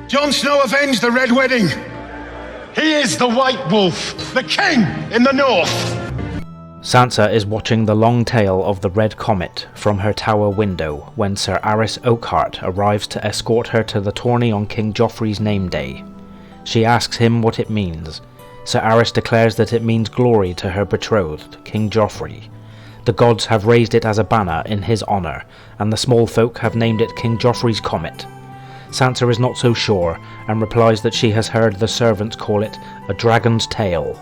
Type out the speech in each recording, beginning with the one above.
Jon Snow avenged the Red Wedding. He is the White Wolf, the king in the north. Sansa is watching the long tail of the Red Comet from her tower window when Sir Aris Oakheart arrives to escort her to the tourney on King Joffrey's name day. She asks him what it means. Sir Aris declares that it means glory to her betrothed, King Joffrey. The gods have raised it as a banner in his honour, and the small folk have named it King Joffrey's Comet. Sansa is not so sure, and replies that she has heard the servants call it a dragon's tail.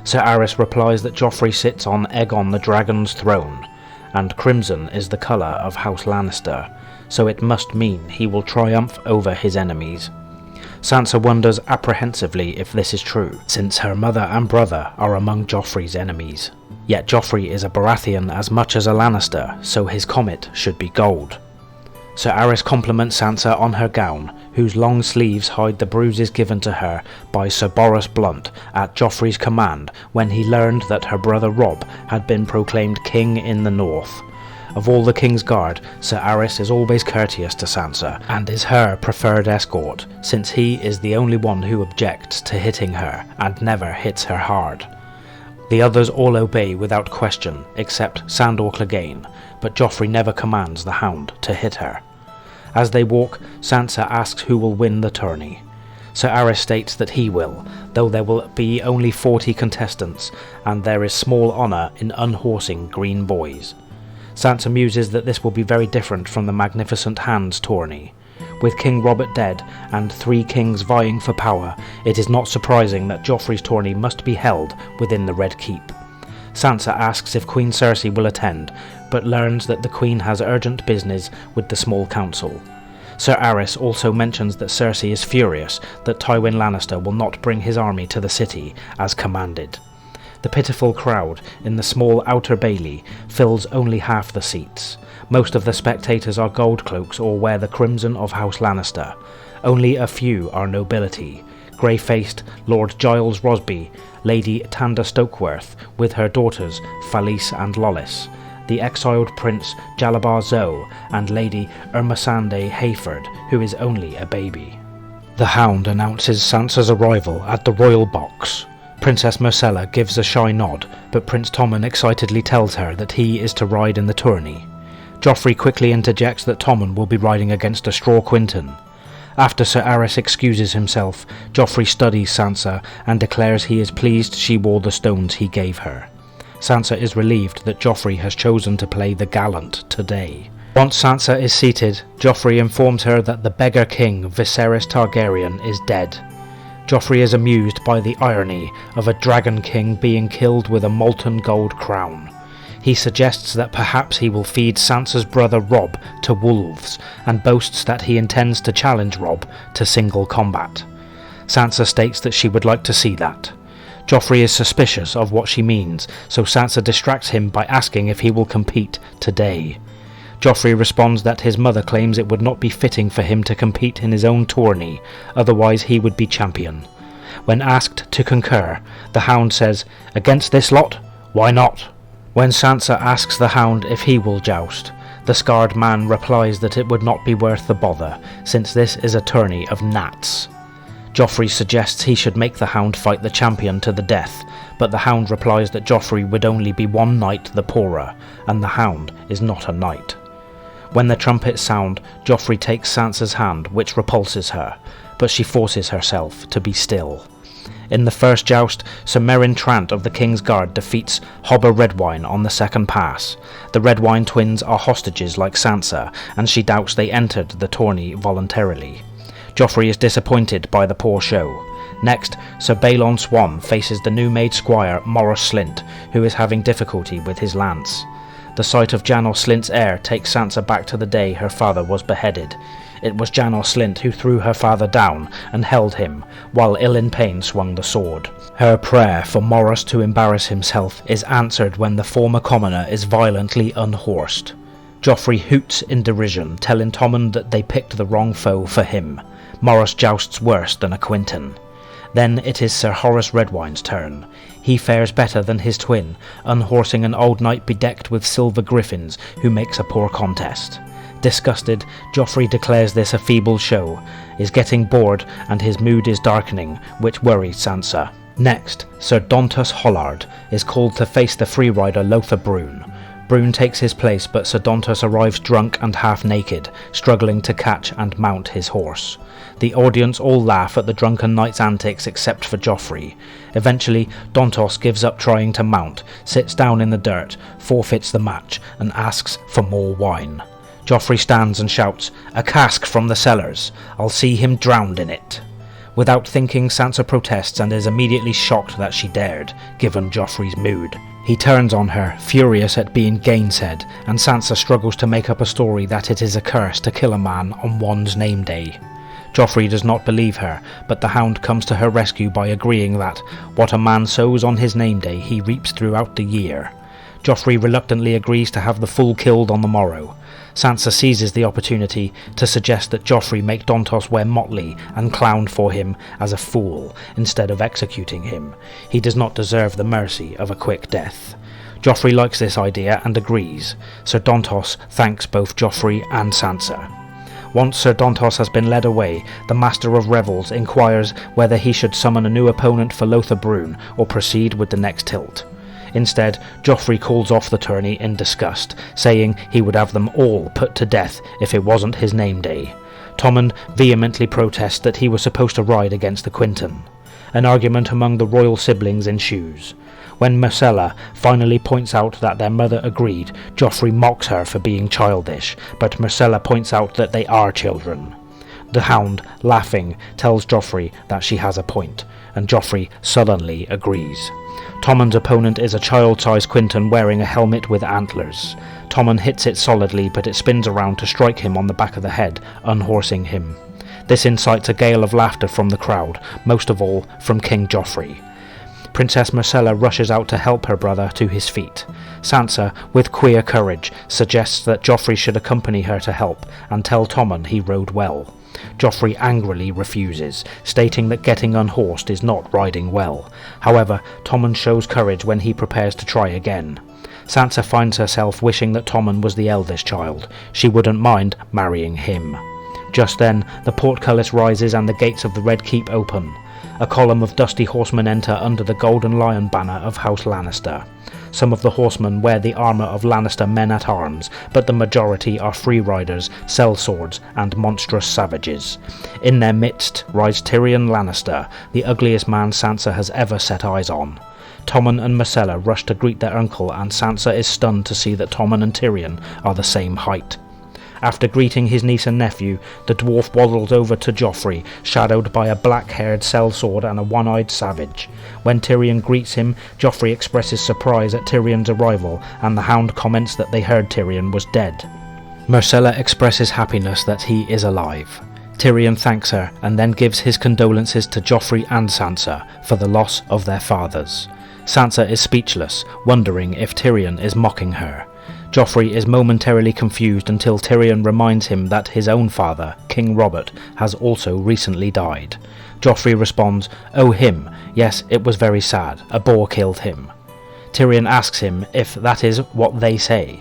Sir Aris replies that Joffrey sits on Aegon the Dragon's throne, and crimson is the colour of House Lannister, so it must mean he will triumph over his enemies. Sansa wonders apprehensively if this is true, since her mother and brother are among Joffrey's enemies. Yet Joffrey is a Baratheon as much as a Lannister, so his comet should be gold. Sir Aris compliments Sansa on her gown, whose long sleeves hide the bruises given to her by Sir Boros Blunt at Joffrey's command when he learned that her brother Robb had been proclaimed king in the north. Of all the King's Guard, Sir Aris is always courteous to Sansa, and is her preferred escort, since he is the only one who objects to hitting her, and never hits her hard. The others all obey without question, except Sandor Clegane, but Joffrey never commands the Hound to hit her. As they walk, Sansa asks who will win the tourney. Sir Aris states that he will, though there will be only 40 contestants, and there is small honour in unhorsing green boys. Sansa muses that this will be very different from the Magnificent Hands tourney. With King Robert dead and 3 kings vying for power, it is not surprising that Joffrey's tourney must be held within the Red Keep. Sansa asks if Queen Cersei will attend, but learns that the Queen has urgent business with the small council. Sir Aris also mentions that Cersei is furious that Tywin Lannister will not bring his army to the city as commanded. The pitiful crowd in the small outer bailey fills only half the seats. Most of the spectators are goldcloaks or wear the crimson of House Lannister. Only a few are nobility. Grey-faced Lord Giles Rosby, Lady Tanda Stokeworth with her daughters Falis and Lollis, the exiled Prince Jalabar Zoe and Lady Ermasande Hayford, who is only a baby. The Hound announces Sansa's arrival at the royal box. Princess Myrcella gives a shy nod, but Prince Tommen excitedly tells her that he is to ride in the tourney. Joffrey quickly interjects that Tommen will be riding against a straw Quinton. After Sir Aris excuses himself, Joffrey studies Sansa and declares he is pleased she wore the stones he gave her. Sansa is relieved that Joffrey has chosen to play the gallant today. Once Sansa is seated, Joffrey informs her that the beggar king Viserys Targaryen is dead. Joffrey is amused by the irony of a dragon king being killed with a molten gold crown. He suggests that perhaps he will feed Sansa's brother Robb to wolves, and boasts that he intends to challenge Robb to single combat. Sansa states that she would like to see that. Joffrey is suspicious of what she means, so Sansa distracts him by asking if he will compete today. Joffrey responds that his mother claims it would not be fitting for him to compete in his own tourney, otherwise he would be champion. When asked to concur, the Hound says, "Against this lot? Why not?" When Sansa asks the Hound if he will joust, the scarred man replies that it would not be worth the bother, since this is a tourney of gnats. Joffrey suggests he should make the Hound fight the champion to the death, but the Hound replies that Joffrey would only be one knight the poorer, and the Hound is not a knight. When the trumpets sound, Joffrey takes Sansa's hand, which repulses her, but she forces herself to be still. In the first joust, Sir Meryn Trant of the King's Guard defeats Hobber Redwine on the second pass. The Redwine twins are hostages like Sansa, and she doubts they entered the tourney voluntarily. Joffrey is disappointed by the poor show. Next, Sir Balon Swan faces the new-made squire Morros Slynt, who is having difficulty with his lance. The sight of Janos Slynt's heir takes Sansa back to the day her father was beheaded. It was Janos Slynt who threw her father down and held him, while Ilyn Payne swung the sword. Her prayer for Morros to embarrass himself is answered when the former commoner is violently unhorsed. Joffrey hoots in derision, telling Tommen that they picked the wrong foe for him. Morros jousts worse than a Quinton. Then it is Sir Horace Redwine's turn. He fares better than his twin, unhorsing an old knight bedecked with silver griffins who makes a poor contest. Disgusted, Joffrey declares this a feeble show, is getting bored, and his mood is darkening, which worries Sansa. Next, Sir Dontos Hollard is called to face the freerider Lothar Brune. Brune takes his place, but Sir Dontos arrives drunk and half-naked, struggling to catch and mount his horse. The audience all laugh at the drunken knight's antics except for Joffrey. Eventually, Dontos gives up trying to mount, sits down in the dirt, forfeits the match, and asks for more wine. Joffrey stands and shouts, "A cask from the cellars! I'll see him drowned in it!" Without thinking, Sansa protests and is immediately shocked that she dared, given Joffrey's mood. He turns on her, furious at being gainsaid, and Sansa struggles to make up a story that it is a curse to kill a man on one's name day. Joffrey does not believe her, but the Hound comes to her rescue by agreeing that what a man sows on his name day he reaps throughout the year. Joffrey reluctantly agrees to have the fool killed on the morrow. Sansa seizes the opportunity to suggest that Joffrey make Dontos wear motley and clown for him as a fool instead of executing him. He does not deserve the mercy of a quick death. Joffrey likes this idea and agrees. Sir Dontos thanks both Joffrey and Sansa. Once Sir Dontos has been led away, the Master of Revels inquires whether he should summon a new opponent for Lothar Brune or proceed with the next tilt. Instead, Joffrey calls off the tourney in disgust, saying he would have them all put to death if it wasn't his name day. Tommen vehemently protests that he was supposed to ride against the Quinton. An argument among the royal siblings ensues. When Myrcella finally points out that their mother agreed, Joffrey mocks her for being childish, but Myrcella points out that they are children. The Hound, laughing, tells Joffrey that she has a point, and Joffrey sullenly agrees. Tommen's opponent is a child-sized Quinton wearing a helmet with antlers. Tommen hits it solidly, but it spins around to strike him on the back of the head, unhorsing him. This incites a gale of laughter from the crowd, most of all from King Joffrey. Princess Myrcella rushes out to help her brother to his feet. Sansa, with queer courage, suggests that Joffrey should accompany her to help, and tell Tommen he rode well. Joffrey angrily refuses, stating that getting unhorsed is not riding well. However, Tommen shows courage when he prepares to try again. Sansa finds herself wishing that Tommen was the eldest child. She wouldn't mind marrying him. Just then, the portcullis rises and the gates of the Red Keep open. A column of dusty horsemen enter under the Golden Lion banner of House Lannister. Some of the horsemen wear the armour of Lannister men-at-arms, but the majority are free riders, sellswords, and monstrous savages. In their midst rides Tyrion Lannister, the ugliest man Sansa has ever set eyes on. Tommen and Myrcella rush to greet their uncle, and Sansa is stunned to see that Tommen and Tyrion are the same height. After greeting his niece and nephew, the dwarf waddles over to Joffrey, shadowed by a black-haired sellsword and a one-eyed savage. When Tyrion greets him, Joffrey expresses surprise at Tyrion's arrival, and the Hound comments that they heard Tyrion was dead. Myrcella expresses happiness that he is alive. Tyrion thanks her, and then gives his condolences to Joffrey and Sansa for the loss of their fathers. Sansa is speechless, wondering if Tyrion is mocking her. Joffrey is momentarily confused until Tyrion reminds him that his own father, King Robert, has also recently died. Joffrey responds, "Oh, him. Yes, it was very sad. A boar killed him." Tyrion asks him if that is what they say.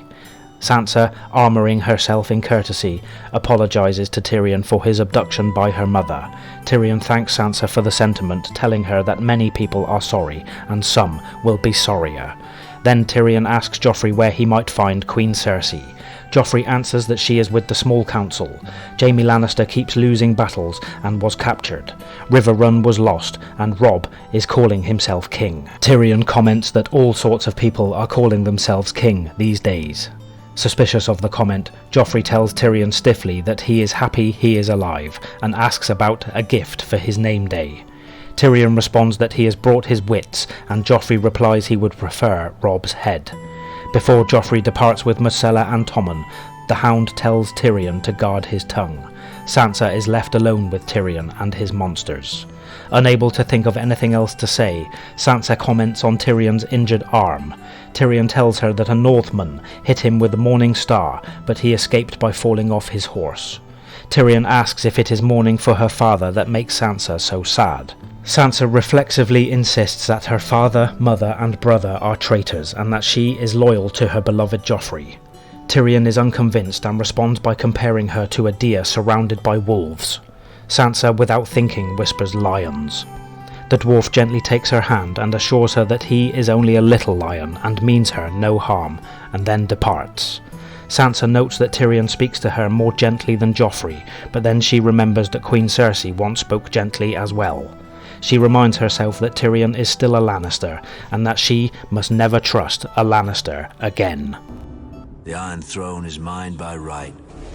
Sansa, armouring herself in courtesy, apologises to Tyrion for his abduction by her mother. Tyrion thanks Sansa for the sentiment, telling her that many people are sorry, and some will be sorrier. Then Tyrion asks Joffrey where he might find Queen Cersei. Joffrey answers that she is with the small council. Jaime Lannister keeps losing battles and was captured. River Run was lost, and Robb is calling himself king. Tyrion comments that all sorts of people are calling themselves king these days. Suspicious of the comment, Joffrey tells Tyrion stiffly that he is happy he is alive, and asks about a gift for his name day. Tyrion responds that he has brought his wits, and Joffrey replies he would prefer Robb's head. Before Joffrey departs with Myrcella and Tommen, the Hound tells Tyrion to guard his tongue. Sansa is left alone with Tyrion and his monsters. Unable to think of anything else to say, Sansa comments on Tyrion's injured arm. Tyrion tells her that a Northman hit him with the morning star, but he escaped by falling off his horse. Tyrion asks if it is mourning for her father that makes Sansa so sad. Sansa reflexively insists that her father, mother and brother are traitors, and that she is loyal to her beloved Joffrey. Tyrion is unconvinced and responds by comparing her to a deer surrounded by wolves. Sansa, without thinking, whispers lions. The dwarf gently takes her hand and assures her that he is only a little lion and means her no harm, and then departs. Sansa notes that Tyrion speaks to her more gently than Joffrey, but then she remembers that Queen Cersei once spoke gently as well. She reminds herself that Tyrion is still a Lannister, and that she must never trust a Lannister again. The Iron Throne is mine by right.